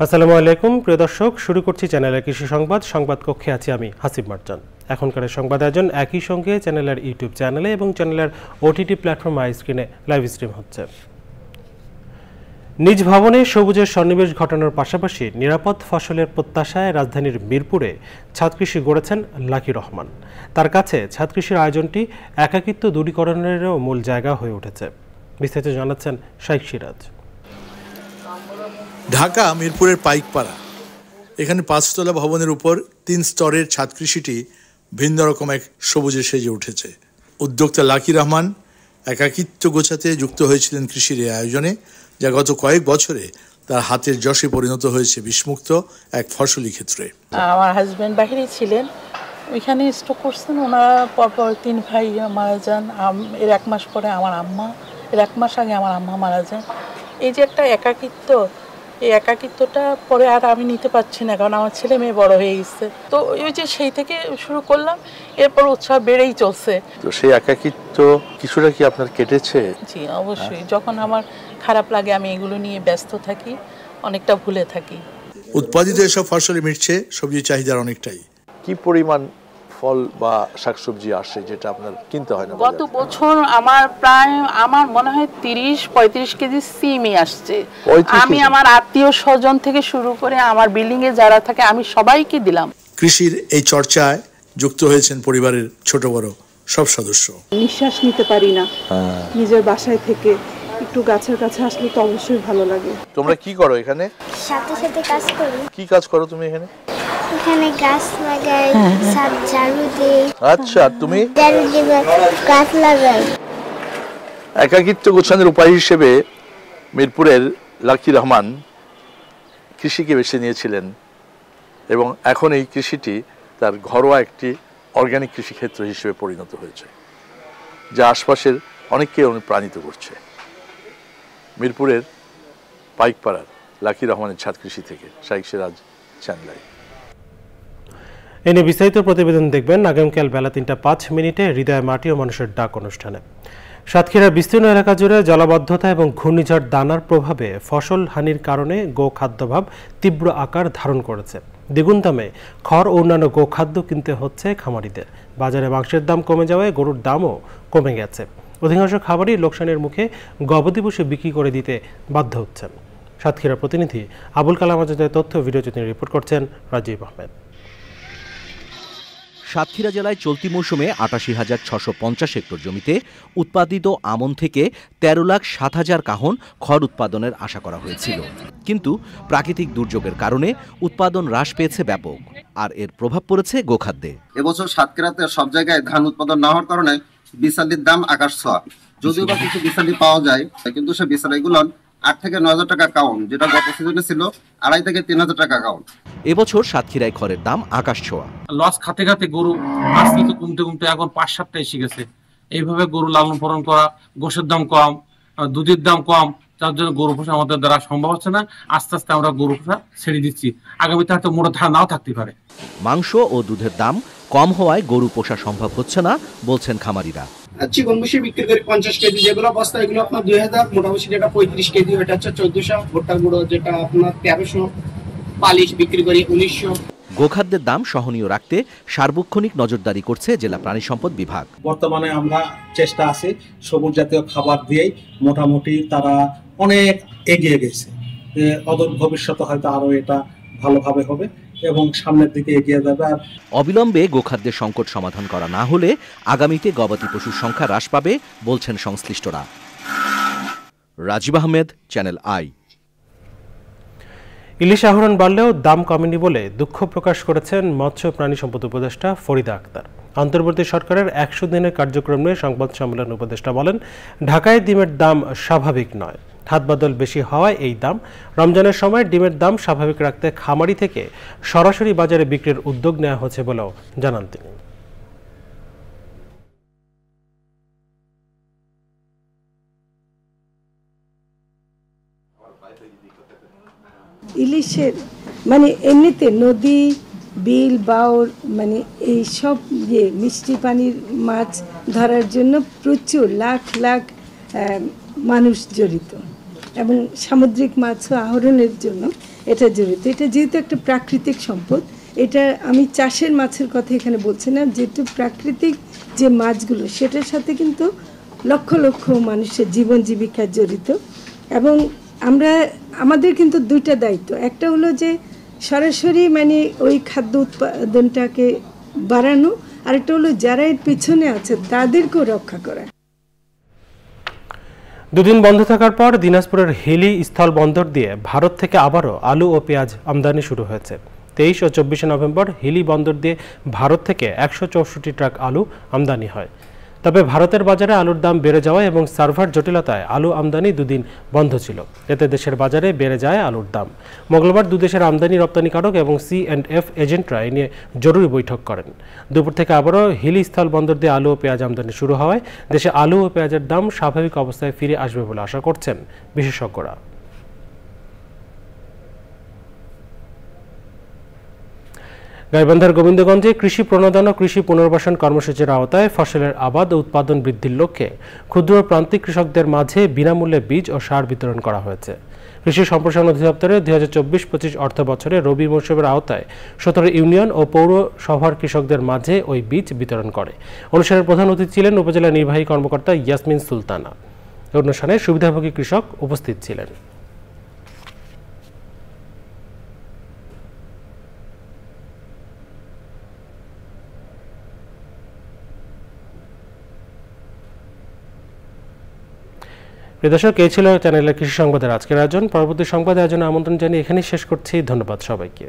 আসসালামু আলাইকুম প্রিয় দর্শক, শুরু করছি চ্যানেলের কৃষি সংবাদ। সংবাদ কক্ষে আছি আমি হাসিব মার্জান। এখনকার সংবাদ আয়োজন একই সঙ্গে চ্যানেলের ইউটিউব চ্যানেলে এবং চ্যানেলের ওটিটি প্ল্যাটফর্ম আই স্ক্রিনে লাইভ স্ট্রিম হচ্ছে। নিজ ভবনে সবুজের সন্নিবেশ ঘটানোর পাশাপাশি নিরাপদ ফসলের প্রত্যাশায় রাজধানীর মিরপুরে ছাদ কৃষি গড়েছেন লাকি রহমান। তার কাছে ছাদ কৃষির আয়োজনটি একাকিত্ব দূরীকরণেরও মূল জায়গা হয়ে উঠেছে। বিস্তারিত জানাচ্ছেন শাইখ সিরাজ। ঢাকা মিরপুরের পাইকপাড়া, এখানে ৫তলা ভবনের উপর ৩ স্তরের ছাদ কৃষিটি ভিন্ন রকম এক সবুজে সেজে উঠেছে। উদ্যোক্তা লাকি রহমান একাকিত্ব গোছাতে যুক্ত হয়েছিলেন কৃষির এই আয়োজনে, যা গত কয়েক বছরে তার হাতের যশে পরিণত হয়েছে বিষমুক্ত এক ফসলি ক্ষেত্রে। আমার হাজব্যান্ড বাহিরে ছিলেন, ওইখানে স্ট্রোক করছেন। ওনারা পরপর ৩ ভাই মারা যান। এর ১ মাস পরে আমার আম্মা, এর ১ মাস আগে আমার আম্মা মারা যান। এই যে একটা একাকিত্ব, এই একাকিত্বটা পরে আর আমি নিতে পারছি না, কারণ আমার ছেলে মেয়ে বড় হয়ে গেছে। তো ওই যে সেই থেকে শুরু করলাম, এরপর উৎসাহ বেড়েই চলছে। তো সেই একাকিত্ব কিছুটা কি আপনার কেটেছে? জি অবশ্যই। যখন আমার খারাপ লাগে আমি এগুলো নিয়ে ব্যস্ত থাকি, অনেকটা ভুলে থাকি। উৎপাদিত এসব ফসলে মিটছে সবজি চাহিদার অনেকটাই। কি পরিমাণ ফল বা শাকসবজি আসে যেটা আপনার কিনতে হয় না? গত বছর আমার মনে হয় ৩০-৩৫ কেজি সিমই আসছে। আমি আমার আত্মীয় স্বজন থেকে শুরু করে আমার বিল্ডিং এ যারা থাকে আমি সবাইকে দিলাম। কৃষির এই চর্চায় যুক্ত হয়েছেন পরিবারের ছোট বড় সব সদস্য। নিঃশ্বাস নিতে পারি না নিজের বাসায় থেকে, একটু গাছের কাছে আসলে তো অবশ্যই ভালো লাগে। তোমরা কি করো এখানে? সাথে সাথে কাজ করি। কি কাজ করো তুমি এখানে? এখানে গাছ লাগাই, সব ঝাড়ু দিই। আচ্ছা, তুমি ঝাড়ু দিয়ে গাছ লাগাই। একাকিত্ব গোছানোর উপায় হিসেবে মিরপুরের লাকি রহমান কৃষিকে বেছে নিয়েছিলেন এবং এখন এই কৃষিটি তার ঘরোয়া একটি অর্গানিক কৃষিক্ষেত্র হিসেবে পরিণত হয়েছে, যা আশপাশের অনেককে অনুপ্রাণিত করছে। মিরপুরের পাইকপাড়ার লাকি রহমানের ছাদ কৃষি থেকে শাইখ সিরাজ, চ্যানেল আই। এ নিয়ে বিস্তারিত প্রতিবেদন দেখবেন আগামীকাল বেলা ৩:০৫ হৃদয় মাটি ও মানুষের ডাক অনুষ্ঠানে। সাতক্ষীরার বিস্তীর্ণ এলাকা জুড়ে জলাবদ্ধতা এবং ঘূর্ণিঝড় দানার প্রভাবে ফসল হানির কারণে গোখাদ্যাভাব তীব্র আকার ধারণ করেছে। দ্বিগুণ দামে খড় ও অন্যান্য গোখাদ্য কিনতে হচ্ছে খামারিদের। বাজারে মাংসের দাম কমে যাওয়ায় গরুর দামও কমে গেছে। অধিকাংশ খামারই লোকসানের মুখে গবাদি পশু বিক্রি করে দিতে বাধ্য হচ্ছেন। সাতক্ষীরার প্রতিনিধি আবুল কালাম আজাদের তথ্য ভিডিওচিত্রে রিপোর্ট করছেন রাজীব আহমেদ। সাতক্ষীরা জেলায় চলতি মৌসুমে ৮৮,৬৫০ হেক্টর জমিতে উৎপাদিত আমন থেকে ১৩,০৭,০০০ কাহন খড় উৎপাদনের আশা করা হয়েছিল, কিন্তু প্রাকৃতিক দুর্যোগের কারণে উৎপাদন হ্রাস পেয়েছে ব্যাপক, আর এর প্রভাব পড়েছে গোখাদ্যে। এবছর সাতক্ষীরাতে সব জায়গায় ধান উৎপাদন না হওয়ার কারণে বিশালির দাম আকাশ ছোঁয়া। যদিও বা কিছু বিশালি পাওয়া যায়, কিন্তু সে বিশালিগুলো ৮ থেকে ৯,০০০ টাকা কাউন্ট, যেটা গত সিজনে ছিল ২,৫০০ থেকে ৩,০০০ টাকা কাউন্ট। এবছর সাতক্ষীরায় খড়ের দাম আকাশ ছোঁয়া। লস খাতে খাতে গরু আস্তে আস্তে কমতে কমতে এখন ৫-৭টা এসে গেছে। এইভাবে গরু লালন পালন করা, গোশের দাম কম, দুধের দাম কম, তার জন্য গরু পোষা আমাদের দ্বারা সম্ভব হচ্ছে না। আস্তে আস্তে আমরা গরু পোষা ছেড়ে দিচ্ছি। আগামীতে হয়তো মোটা ধান নাও থাকতে পারে। মাংস ও দুধের দাম কম হওয়ায় গরু পোষা সম্ভব হচ্ছে না বলছেন খামারিরা। চিকন ভুসি বিক্রি করি ৫০ কেজি, যেগুলো বস্তা এগুলো আপনার ২,০০০, মোটা ভুসি যেটা ৩৫ কেজি ওটা হচ্ছে ১৪০০, ভুট্টা গুঁড়ো যেটা আপনার ১৩০০, পালিশ বিক্রি করি ১৯০০। গোখাদ্যের দাম সহনীয় রাখতে সার্বক্ষণিক নজরদারি করছে জেলা প্রাণী সম্পদ বিভাগ। বর্তমানে আমরা চেষ্টা আছে সবুজ জাতীয় খাবার দিয়েই মোটামুটি তারা অনেক এগিয়ে গেছে। অদূর ভবিষ্যতে হয়তো আরো এটা ভালোভাবে হবে এবং সামনের দিকে এগিয়ে যাবে। আর অবিলম্বে গোখাদ্যের সংকট সমাধান করা না হলে আগামীতে গবাদি পশুর সংখ্যা হ্রাস পাবে বলছেন সংশ্লিষ্টরা। Rajib Ahmed, channel I. ইলিশ আহরণ বাড়লেও দাম কমেনি বলে দুঃখ প্রকাশ করেছেন মৎস্য প্রাণী সম্পদ উপদেষ্টা ফরিদা আক্তার। অন্তর্বর্তী সরকারের ১০০ দিনের কার্যক্রম নিয়ে সংবাদ সম্মেলন উপদেষ্টা বলেন, ঢাকায় ডিমের দাম স্বাভাবিক নয়। হাতবদল বেশি হওয়ায় এই দাম। রমজানের সময় ডিমের দাম স্বাভাবিক রাখতে খামারি থেকে সরাসরি বাজারে বিক্রির উদ্যোগ নেওয়া হচ্ছে বলেও জানান তিনি। ইলিশের মানে এমনিতে নদী, বিল, বাওর মানে এই সব মিষ্টি পানির মাছ ধরার জন্য প্রচুর লাখ লাখ মানুষ জড়িত এবং সামুদ্রিক মাছও আহরণের জন্য এটা জড়িত। এটা যেহেতু একটা প্রাকৃতিক সম্পদ, এটা আমি চাষের মাছের কথা এখানে বলছি না, যেহেতু প্রাকৃতিক যে মাছগুলো সেটার সাথে কিন্তু লক্ষ লক্ষ মানুষের জীবন জীবিকা জড়িত। এবং আমাদের কিন্তু দুইটা দায়িত্ব, একটা হলো যে সরাসরি মানে ওই খাদ্য উৎপাদনটাকে বাড়ানো, আরেকটা হলো যারা এর পিছনে আছে তাদেরকেও রক্ষা করা। দুদিন বন্ধ থাকার পর দিনাজপুরের হিলি স্থল বন্দর দিয়ে ভারত থেকে আবারও আলু ও পেঁয়াজ আমদানি শুরু হয়েছে। 23 ও 24 নভেম্বর হিলি বন্দর দিয়ে ভারত থেকে 164 ট্রাক আলু আমদানি হয়। তবে ভারতের বাজারে আলুর দাম বেড়ে যাওয়ায় এবং সার্ভার জটিলতায় আলু আমদানি দুদিন বন্ধ ছিল। এতে দেশের বাজারে বেড়ে যায় আলুর দাম। মঙ্গলবার দুদেশের আমদানি রপ্তানিকারক এবং C&F এজেন্টরা এ নিয়ে জরুরি বৈঠক করেন। দুপুর থেকে আবারও হিলি স্থল বন্দর দিয়ে আলু ও পেঁয়াজ আমদানি শুরু হওয়ায় দেশে আলু ও পেঁয়াজের দাম স্বাভাবিক অবস্থায় ফিরে আসবে বলে আশা করছেন বিশেষজ্ঞরা। গাইবান্ধার গোবিন্দগঞ্জে কৃষি প্রণোদন ও কৃষি পুনর্বাসন কর্মসূচির আওতায় ফসলের আবাদ ও উৎপাদন বৃদ্ধির লক্ষ্যে ক্ষুদ্র প্রান্তিক কৃষকদের মাঝে বিনামূল্যে বীজ ও সার বিতরণ করা হয়েছে। কৃষি সম্প্রসারণ অধিদপ্তরের 2024-25 অর্থ বছরে রবি মৌসুমের আওতায় 17 ইউনিয়ন ও পৌরসভার কৃষকদের মাঝে ওই বীজ বিতরণ করে। অনুষ্ঠানের প্রধান অতিথি ছিলেন উপজেলা নির্বাহী কর্মকর্তা ইয়াসমিন সুলতানা। অনুষ্ঠানে সুবিধাভোগী কৃষক উপস্থিত ছিলেন। দর্শক, এই ছিল চ্যানেলের কৃষি সংবাদের আজকের আয়োজন। পরবর্তী সংবাদ আয়োজনে আমন্ত্রণ জানিয়ে এখানেই শেষ করছি। ধন্যবাদ সবাইকে।